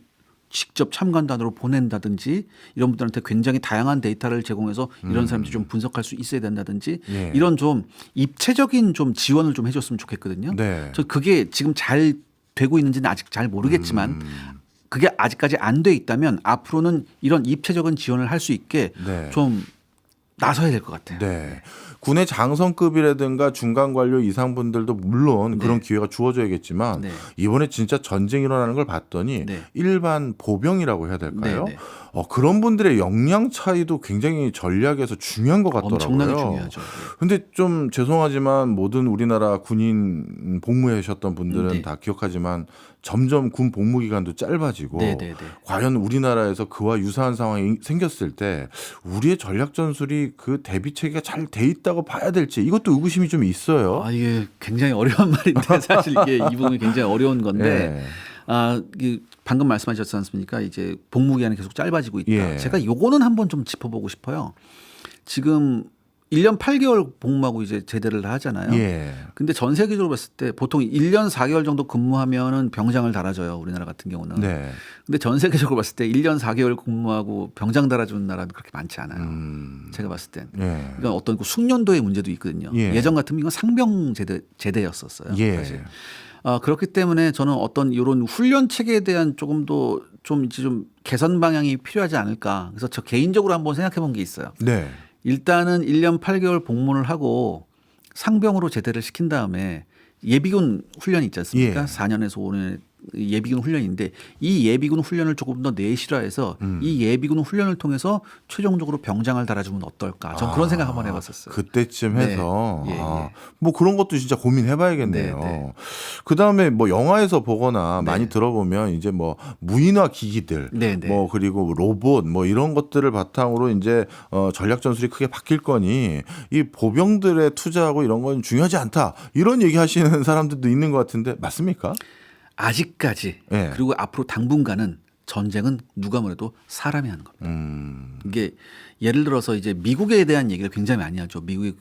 직접 참관단으로 보낸다든지 이런 분들한테 굉장히 다양한 데이터를 제공해서 이런 사람들이 좀 분석할 수 있어야 된다든지 이런 좀 입체적인 좀 지원을 좀 해줬으면 좋겠거든요. 저 그게 지금 잘 되고 있는지는 아직 잘 모르겠지만 그게 아직까지 안 돼 있다면 앞으로는 이런 입체적인 지원을 할 수 있게 좀 나서야 될 것 같아요. 군의 장성급이라든가 중간 관료 이상 분들도 물론 그런 기회가 주어져야겠지만 이번에 진짜 전쟁이 일어나는 걸 봤더니 일반 보병이라고 해야 될까요? 그런 분들의 역량 차이도 굉장히 전략에서 중요한 것 같더라고요. 엄청나게 중요하죠. 근데 좀 죄송하지만 모든 우리나라 군인 복무해 하셨던 분들은 다 기억하지만 점점 군 복무 기간도 짧아지고 과연 우리나라에서 그와 유사한 상황이 생겼을 때 우리의 전략 전술이 그 대비 체계가 잘 돼 있다고 봐야 될지 이것도 의구심이 좀 있어요. 이게 굉장히 어려운 말인데 사실 이게 이 부분이 굉장히 어려운 건데 방금 말씀하셨지 않습니까? 이제 복무 기간이 계속 짧아지고 있다. 제가 요거는 한번 좀 짚어보고 싶어요. 지금 1년 8개월 복무하고 이제 제대를 하잖아요. 근데 전 세계적으로 봤을 때 보통 1년 4개월 정도 근무하면은 병장을 달아줘요. 우리나라 같은 경우는. 근데 전 세계적으로 봤을 때 1년 4개월 근무하고 병장 달아주는 나라는 그렇게 많지 않아요. 제가 봤을 땐. 이건 어떤 그 숙련도의 문제도 있거든요. 예전 같으면 이건 상병 제대였었어요. 사실. 그렇기 때문에 저는 어떤 이런 훈련 체계에 대한 조금 더 좀 이제 좀 개선 방향이 필요하지 않을까. 그래서 저 개인적으로 한번 생각해 본 게 있어요. 일단은 1년 8개월 복무를 하고 상병으로 제대를 시킨 다음에 예비군 훈련이 있지 않습니까? 4년에서 5년 예비군 훈련인데 이 예비군 훈련을 조금 더 내실화해서 이 예비군 훈련을 통해서 최종적으로 병장을 달아주면 어떨까? 전 그런 생각 한번 해봤었어요. 그때쯤 해서 뭐 그런 것도 진짜 고민해봐야겠네요. 그 다음에 뭐 영화에서 보거나 많이 들어보면 이제 뭐 무인화 기기들, 뭐 그리고 로봇 뭐 이런 것들을 바탕으로 이제 전략 전술이 크게 바뀔 거니 이 보병들의 투자하고 이런 건 중요하지 않다 이런 얘기하시는 사람들도 있는 것 같은데 맞습니까? 아직까지 그리고 앞으로 당분간은 전쟁은 누가 뭐래도 사람이 하는 겁니다. 이게 예를 들어서 이제 미국에 대한 얘기를 굉장히 많이 하죠. 미국이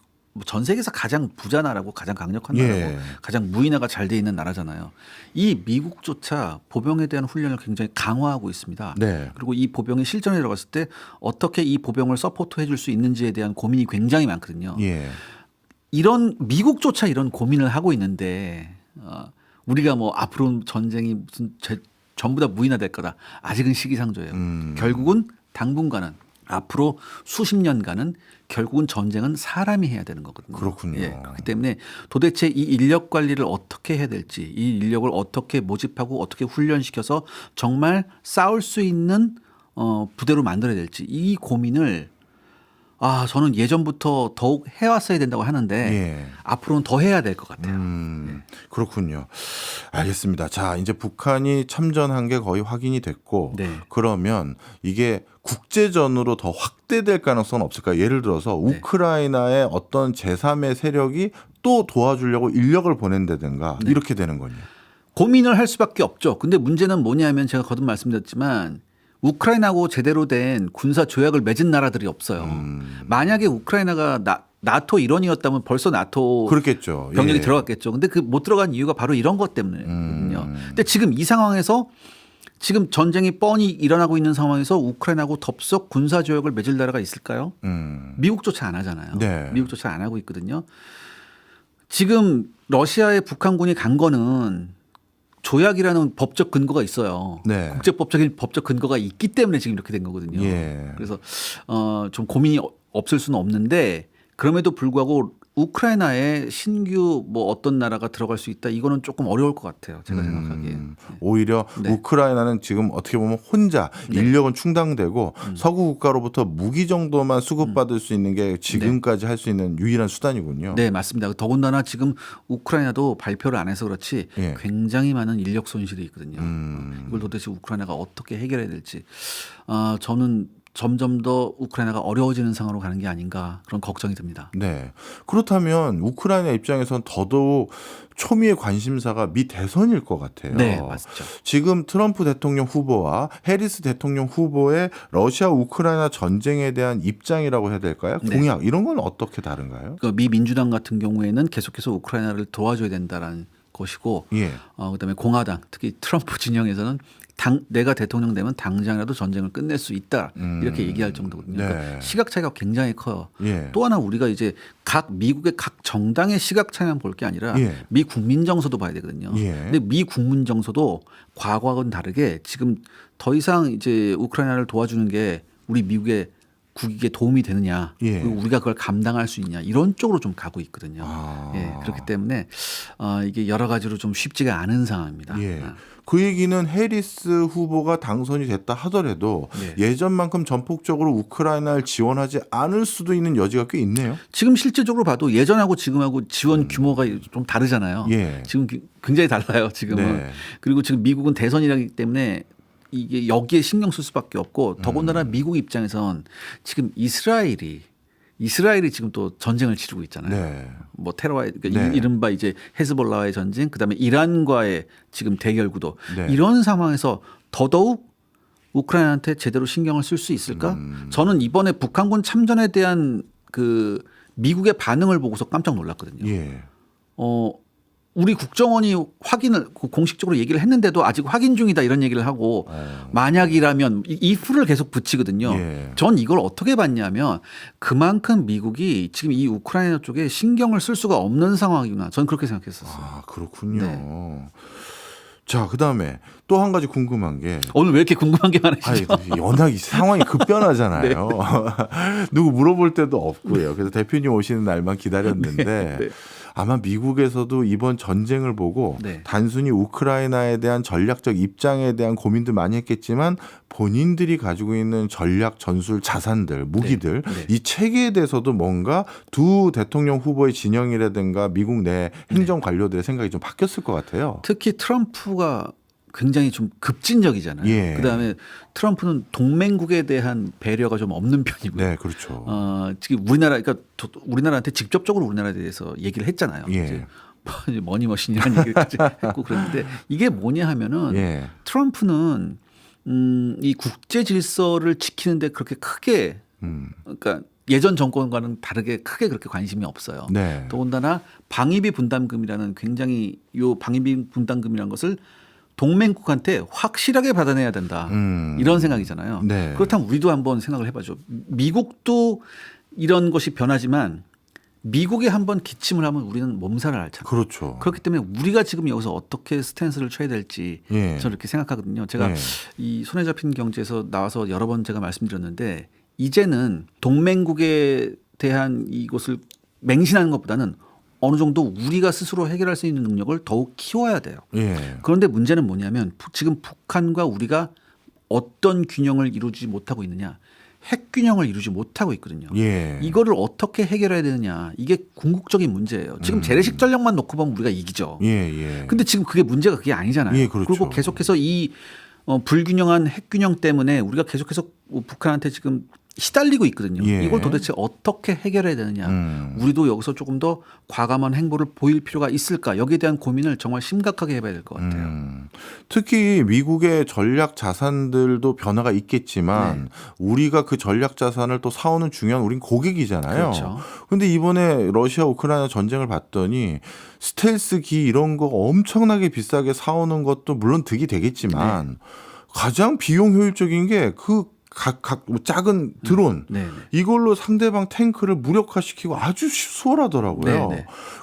전 세계에서 가장 부자 나라고 가장 강력한 나라고 가장 무인화가 잘 돼 있는 나라잖아요. 이 미국조차 보병에 대한 훈련을 굉장히 강화하고 있습니다. 그리고 이 보병이 실전에 들어갔을 때 어떻게 이 보병을 서포트해 줄 수 있는지에 대한 고민이 굉장히 많거든요. 이런 미국조차 이런 고민을 하고 있는데 우리가 뭐 앞으로 전쟁이 무슨 전부 다 무인화될 거다. 아직은 시기상조예요. 결국은 당분간은 앞으로 수십 년간은 결국은 전쟁은 사람이 해야 되는 거거든요. 그렇군요. 그렇기 때문에 도대체 이 인력 관리를 어떻게 해야 될지 이 인력을 어떻게 모집하고 어떻게 훈련시켜서 정말 싸울 수 있는 부대로 만들어야 될지 이 고민을 저는 예전부터 더욱 해왔어야 된다고 하는데 앞으로는 더 해야 될 것 같아요. 그렇군요. 알겠습니다. 자, 이제 북한이 참전한 게 거의 확인이 됐고 그러면 이게 국제전으로 더 확대될 가능성은 없을까요? 예를 들어서 우크라이나의 어떤 제3의 세력이 또 도와주려고 인력을 보낸다든가 이렇게 되는 거냐. 고민을 할 수밖에 없죠. 근데 문제는 뭐냐면 제가 거듭 말씀드렸지만 우크라이나하고 제대로 된 군사 조약을 맺은 나라들이 없어요. 만약에 우크라이나가 나토 일원이었다면 벌써 나토 그렇겠죠. 병력이 들어갔겠죠. 근데 그 못 들어간 이유가 바로 이런 것 때문이거든요. 근데 지금 이 상황에서 지금 전쟁이 뻔히 일어나고 있는 상황에서 우크라이나하고 덥석 군사 조약을 맺을 나라가 있을까요? 미국조차 안 하잖아요. 미국조차 안 하고 있거든요. 지금 러시아의 북한군이 간 거는 조약이라는 법적 근거가 있어요. 국제법적인 법적 근거가 있기 때문에 지금 이렇게 된 거거든요. 그래서 좀 고민이 없을 수는 없는데 그럼에도 불구하고 우크라이나에 신규 뭐 어떤 나라가 들어갈 수 있다 이거는 조금 어려울 것 같아요. 제가 생각하기엔. 오히려 우크라이나는 지금 어떻게 보면 혼자 인력은 충당되고 서구 국가로부터 무기 정도만 수급받을 수 있는 게 지금까지 할 수 있는 유일한 수단이군요. 네, 맞습니다. 더군다나 지금 우크라이나도 발표를 안 해서 그렇지 굉장히 많은 인력 손실이 있거든요. 이걸 도대체 우크라이나가 어떻게 해결해야 될지 저는 점점 더 우크라이나가 어려워지는 상황으로 가는 게 아닌가 그런 걱정이 듭니다. 네. 그렇다면 우크라이나 입장에서는 더더욱 초미의 관심사가 미 대선일 것 같아요. 네, 맞죠. 지금 트럼프 대통령 후보와 해리스 대통령 후보의 러시아 우크라이나 전쟁에 대한 입장이라고 해야 될까요? 공약 이런 건 어떻게 다른가요? 그러니까 미 민주당 같은 경우에는 계속해서 우크라이나를 도와줘야 된다라는 것이고, 그다음에 공화당 특히 트럼프 진영에서는 내가 대통령 되면 당장이라도 전쟁을 끝낼 수 있다 이렇게 얘기할 정도거든요. 그러니까 시각 차이가 굉장히 커요. 또 하나 우리가 이제 미국의 각 정당의 시각 차이만 볼 게 아니라 미 국민 정서도 봐야 되거든요. 근데 미 국민 정서도 과거와는 다르게 지금 더 이상 이제 우크라이나를 도와주는 게 우리 미국의 국익에 도움이 되느냐, 그리고 우리가 그걸 감당할 수 있냐 이런 쪽으로 좀 가고 있거든요. 그렇기 때문에 이게 여러 가지로 좀 쉽지가 않은 상황입니다. 그 얘기는 해리스 후보가 당선이 됐다 하더라도 예전만큼 전폭적으로 우크라이나를 지원하지 않을 수도 있는 여지가 꽤 있네요. 지금 실질적으로 봐도 예전하고 지금하고 지원 규모가 좀 다르잖아요. 지금 굉장히 달라요. 지금은. 그리고 지금 미국은 대선이라기 때문에 이게 여기에 신경 쓸 수밖에 없고 더군다나 미국 입장에선 지금 이스라엘이 지금 또 전쟁을 치르고 있잖아요. 뭐 테러와의 그러니까 이른바 이제 헤즈볼라와의 전쟁, 그다음에 이란과의 지금 대결 구도 이런 상황에서 더더욱 우크라이나한테 제대로 신경을 쓸 수 있을까? 저는 이번에 북한군 참전에 대한 그 미국의 반응을 보고서 깜짝 놀랐거든요. 우리 국정원이 확인을 공식적으로 얘기를 했는데도 아직 확인 중이다 이런 얘기를 하고 만약이라면 if를 계속 붙이거든요. 전 이걸 어떻게 봤냐면 그만큼 미국이 지금 이 우크라이나 쪽에 신경을 쓸 수가 없는 상황이구나. 전 그렇게 생각했었어요. 아, 그렇군요. 자, 그다음에 또 한 가지 궁금한 게 오늘 왜 이렇게 궁금한 게 많으시죠? 워낙 상황이 급변하잖아요. 누구 물어볼 데도 없고요. 그래서 대표님 오시는 날만 기다렸는데 아마 미국에서도 이번 전쟁을 보고 단순히 우크라이나에 대한 전략적 입장에 대한 고민도 많이 했겠지만 본인들이 가지고 있는 전략 전술 자산들, 무기들 이 체계에 대해서도 뭔가 두 대통령 후보의 진영이라든가 미국 내 행정 관료들의 생각이 좀 바뀌었을 것 같아요. 특히 트럼프가 굉장히 좀 급진적이잖아요. 그다음에 트럼프는 동맹국에 대한 배려가 좀 없는 편이고요. 네, 그렇죠. 지금 그러니까 우리나라한테 직접적으로 우리나라에 대해서 얘기를 했잖아요. 이제 머니머신이라는 얘기까지 했고 그랬는데 이게 뭐냐 하면은 트럼프는 이 국제 질서를 지키는데 그렇게 크게 그러니까 예전 정권과는 다르게 크게 그렇게 관심이 없어요. 더군다나 방위비 분담금이라는 굉장히 요 방위비 분담금이라는 것을 동맹국한테 확실하게 받아내야 된다. 이런 생각이잖아요. 그렇다면 우리도 한번 생각을 해봐죠. 미국도 이런 것이 변하지만 미국에 한번 기침을 하면 우리는 몸살을 앓잖아요. 그렇죠. 그렇기 때문에 우리가 지금 여기서 어떻게 스탠스를 쳐야 될지 저는 이렇게 생각하거든요. 제가 이 손에 잡힌 경제에서 나와서 여러 번 제가 말씀드렸는데 이제는 동맹국에 대한 이것을 맹신하는 것보다는 어느 정도 우리가 스스로 해결할 수 있는 능력을 더욱 키워야 돼요. 그런데 문제는 뭐냐면 지금 북한과 우리가 어떤 균형을 이루지 못하고 있느냐. 핵 균형을 이루지 못하고 있거든요. 이거를 어떻게 해결해야 되느냐. 이게 궁극적인 문제예요. 지금 재래식 전력만 놓고 보면 우리가 이기죠. 근데 지금 문제가 그게 아니잖아요. 그렇죠. 그리고 계속해서 이 불균형한 핵 균형 때문에 우리가 계속해서 북한한테 지금 시달리고 있거든요. 이걸 도대체 어떻게 해결해야 되느냐. 우리도 여기서 조금 더 과감한 행보를 보일 필요가 있을까. 여기에 대한 고민을 정말 심각하게 해봐야 될 것 같아요. 특히 미국의 전략 자산들도 변화가 있겠지만 우리가 그 전략 자산을 또 사오는 중요한 우린 고객이잖아요. 그런데 이번에 러시아 우크라이나 전쟁을 봤더니 스텔스 기 이런 거 엄청나게 비싸게 사오는 것도 물론 득이 되겠지만 가장 비용 효율적인 게 각 작은 드론 이걸로 상대방 탱크를 무력화시키고 아주 수월하더라고요.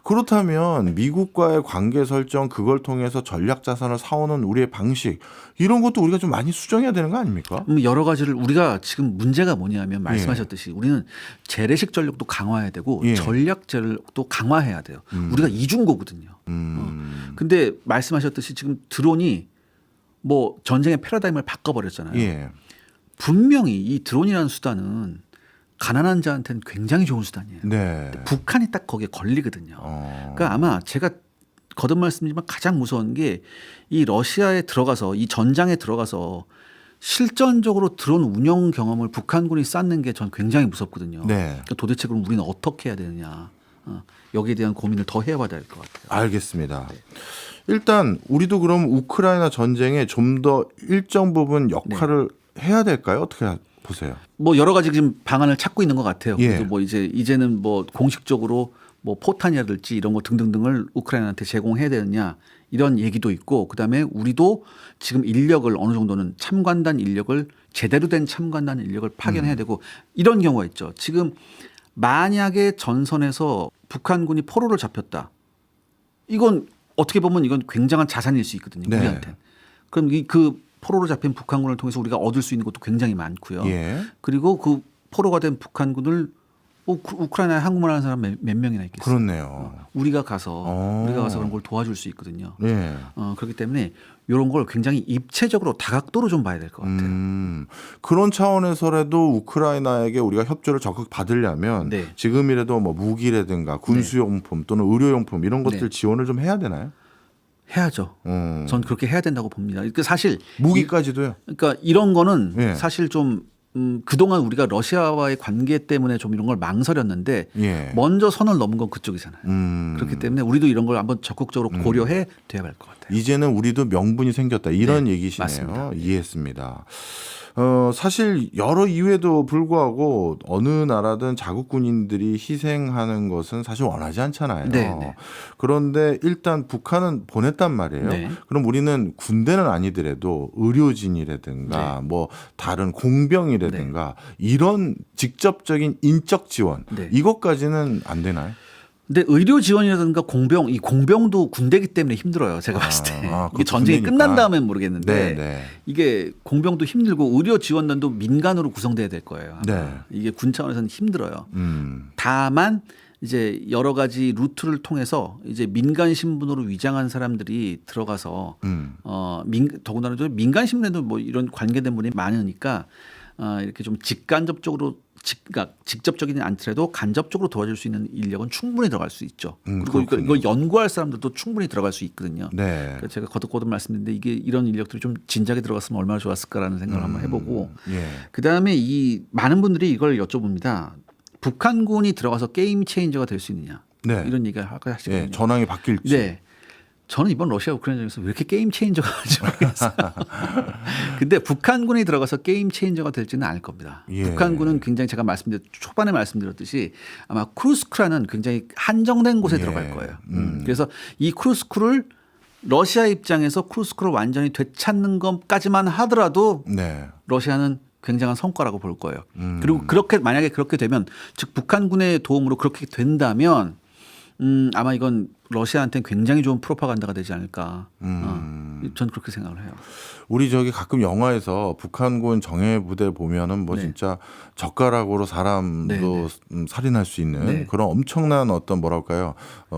그렇다면 미국과의 관계 설정 그걸 통해서 전략 자산을 사오는 우리의 방식 이런 것도 우리가 좀 많이 수정해야 되는 거 아닙니까? 여러 가지를 우리가 지금 문제가 뭐냐면 말씀하셨듯이 우리는 재래식 전력도 강화해야 되고 전략 전력도 강화해야 돼요. 우리가 이중고거든요. 근데 말씀하셨듯이 지금 드론이 뭐 전쟁의 패러다임을 바꿔버렸잖아요. 분명히 이 드론이라는 수단은 가난한 자한테는 굉장히 좋은 수단이에요. 북한이 딱 거기에 걸리거든요. 그러니까 아마 제가 거듭 말씀드리지만 가장 무서운 게 이 러시아에 들어가서 이 전장에 들어가서 실전적으로 드론 운영 경험을 북한군이 쌓는 게 전 굉장히 무섭거든요. 네. 그러니까 도대체 그럼 우리는 어떻게 해야 되느냐. 여기에 대한 고민을 더 해봐야 될 것 같아요. 알겠습니다. 일단 우리도 그럼 우크라이나 전쟁에 좀 더 일정 부분 역할을 해야 될까요? 어떻게 보세요? 뭐 여러 가지 지금 방안을 찾고 있는 것 같아요. 예. 그래도 뭐 이제는 뭐 공식적으로 뭐 포탄이라든지 이런 거 등등등을 우크라이나한테 제공해야 되느냐 이런 얘기도 있고, 그다음에 우리도 지금 인력을 어느 정도는 참관단 인력을 제대로 된 참관단 인력을 파견해야 되고 이런 경우가 있죠. 지금 만약에 전선에서 북한군이 포로를 잡혔다. 이건 어떻게 보면 이건 굉장한 자산일 수 있거든요. 네. 우리한테. 그럼 그 포로로 잡힌 북한군을 통해서 우리가 얻을 수 있는 것도 굉장히 많고요. 예. 그리고 그 포로가 된 북한군을 우크라이나에 한국말 하는 사람 몇 명이나 있겠어요. 그렇네요. 우리가 가서 그런 걸 도와줄 수 있거든요. 예. 그렇기 때문에 이런 걸 굉장히 입체적으로 다각도로 좀 봐야 될 것 같아요. 그런 차원에서라도 우크라이나에게 우리가 협조를 적극 받으려면 네. 지금이라도 뭐 무기라든가 군수용품 또는 의료용품 이런 것들 네. 지원을 좀 해야 되나요? 해야죠. 전 그렇게 해야 된다고 봅니다. 그러니까 사실 무기까지도요? 그러니까 이런 거는 예. 사실 좀 그동안 우리가 러시아와의 관계 때문에 좀 이런 걸 망설였는데 예. 먼저 선을 넘은 건 그쪽이잖아요. 그렇기 때문에 우리도 이런 걸 한번 적극적으로 고려해 돼야 할 것 같아요. 이제는 우리도 명분이 생겼다 이런 네, 얘기시네요. 맞습니다. 이해했습니다. 사실 여러 이유에도 불구하고 어느 나라든 자국 군인들이 희생하는 것은 사실 원하지 않잖아요. 네, 네. 그런데 일단 북한은 보냈단 말이에요. 네. 그럼 우리는 군대는 아니더라도 의료진이라든가 네. 뭐 다른 공병이라든가 이런 직접적인 인적 지원 네. 이것까지는 안 되나요? 근데 의료 지원이라든가 공병, 이 공병도 군대기 때문에 힘들어요. 제가 봤을 때. 이게 전쟁이 군대니까. 끝난 다음엔 모르겠는데 네. 이게 공병도 힘들고 의료 지원단도 민간으로 구성돼야 될 거예요. 아마. 네. 이게 군 차원에서는 힘들어요. 음. 다만 이제 여러 가지 루트를 통해서 이제 민간 신분으로 위장한 사람들이 들어가서 더군다나 민간 신분에도 뭐 이런 관계된 분이 많으니까 이렇게 좀 직간접적으로 그러니까 직접적이지 않더라도 간접적으로 도와줄 수 있는 인력은 충분히 들어갈 수 있죠. 그리고 이걸 연구할 사람들도 충분히 들어갈 수 있거든요. 네. 그래서 제가 거듭거듭 말씀드렸는데 이게 이런 인력들이 좀 진작에 들어갔으면 얼마나 좋았을까라는 생각을 한번 해보고 예. 그다음에 이 많은 분들이 이걸 여쭤봅니다. 북한군이 들어가서 게임 체인저가 될 수 있느냐. 네. 이런 얘기를 하시거든요. 예, 전황이 바뀔지. 네. 저는 이번 러시아 우크라이나전에서 왜 이렇게 게임 체인저가 될지 모르겠어요. 근데 북한군이 들어가서 게임 체인저가 될지는 않을 겁니다. 예. 북한군은 굉장히 제가 초반에 말씀드렸듯이 아마 크루스크라는 굉장히 한정된 곳에 예. 들어갈 거예요. 그래서 이 크루스크를 러시아 입장에서 크루스크를 완전히 되찾는 것까지만 하더라도 네. 러시아는 굉장한 성과라고 볼 거예요. 그리고 만약에 그렇게 되면 즉 북한군의 도움으로 그렇게 된다면 아마 이건 러시아한테는 굉장히 좋은 프로파간다가 되지 않을까. 전 그렇게 생각을 해요. 우리 저기 가끔 영화에서 북한군 정예 부대 보면은 뭐 네. 진짜 젓가락으로 사람도 살인할 수 있는 네. 그런 엄청난 어떤 뭐랄까요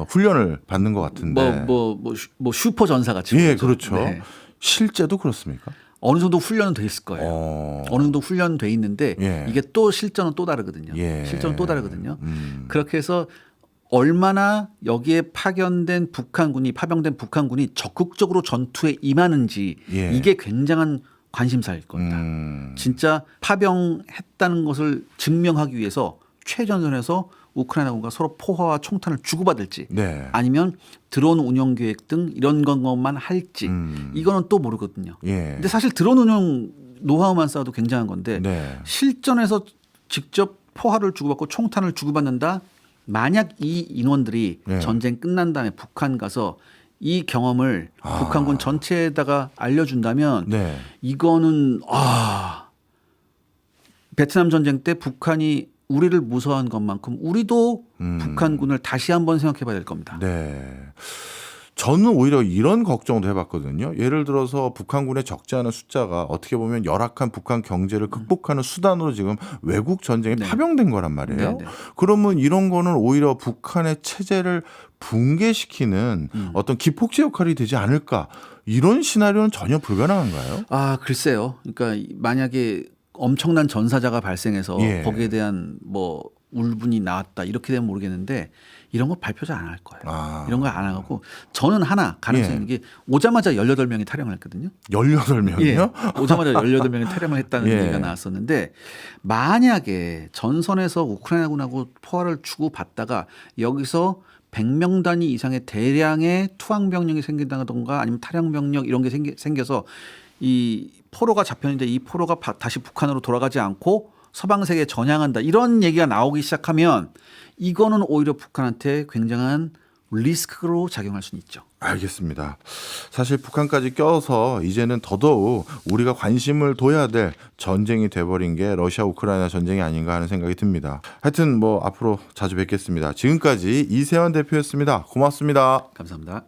훈련을 받는 것 같은데. 뭐 슈퍼 전사 같이. 예, 그렇죠. 네. 실제도 그렇습니까? 어느 정도 훈련은 돼 있을 거예요. 어느 정도 훈련돼 있는데 예. 이게 또 실전은 또 다르거든요. 예. 실전은 또 다르거든요. 그렇게 해서 얼마나 여기에 파병된 북한군이 적극적으로 전투에 임하는지 예. 이게 굉장한 관심사일 겁니다. 진짜 파병했다는 것을 증명하기 위해서 최전선에서 우크라이나군과 서로 포화와 총탄을 주고받을지 네. 아니면 드론 운영 계획 등 이런 것만 할지 이거는 또 모르거든요. 예. 근데 사실 드론 운영 노하우만 쌓아도 굉장한 건데 네. 실전에서 직접 포화를 주고받고 총탄을 주고받는다. 만약 이 인원들이 네. 전쟁 끝난 다음에 북한 가서 이 경험을 북한군 전체에다가 알려준다면 네. 이거는 베트남 전쟁 때 북한이 우리를 무서워한 것만큼 우리도 북한군을 다시 한번 생각해봐야 될 겁니다. 네. 저는 오히려 이런 걱정도 해봤거든요. 예를 들어서 북한군의 적지 않은 숫자가 어떻게 보면 열악한 북한 경제를 극복하는 수단으로 지금 외국 전쟁에 네. 파병된 거란 말이에요. 네. 그러면 이런 거는 오히려 북한의 체제를 붕괴시키는 어떤 기폭제 역할이 되지 않을까. 이런 시나리오는 전혀 불가능한가요? 글쎄요. 그러니까 만약에 엄청난 전사자가 발생해서 예. 거기에 대한 뭐 울분이 나왔다 이렇게 되면 모르겠는데 이런 거 발표 잘 안 할 거예요. 아. 이런 거 안 하고 저는 하나 가능성이 있는 게 오자마자 18명이 탈영을 했거든요. 18명이요? 예, 오자마자 18명이 탈영을 했다는 예. 얘기가 나왔었는데 만약에 전선에서 우크라이나군하고 포화를 주고받다가 여기서 100명 단위 이상의 대량의 투항병력이 생긴다던가 아니면 탈영병력 이런 게 생겨서 이 포로가 잡혔는데 이 포로가 다시 북한으로 돌아가지 않고 서방 세계에 전향한다 이런 얘기가 나오기 시작하면 이거는 오히려 북한한테 굉장한 리스크로 작용할 수는 있죠. 알겠습니다. 사실 북한까지 껴서 이제는 더더욱 우리가 관심을 둬야 될 전쟁이 돼버린 게 러시아 우크라이나 전쟁이 아닌가 하는 생각이 듭니다. 하여튼 뭐 앞으로 자주 뵙겠습니다. 지금까지 이세환 대표였습니다. 고맙습니다. 감사합니다.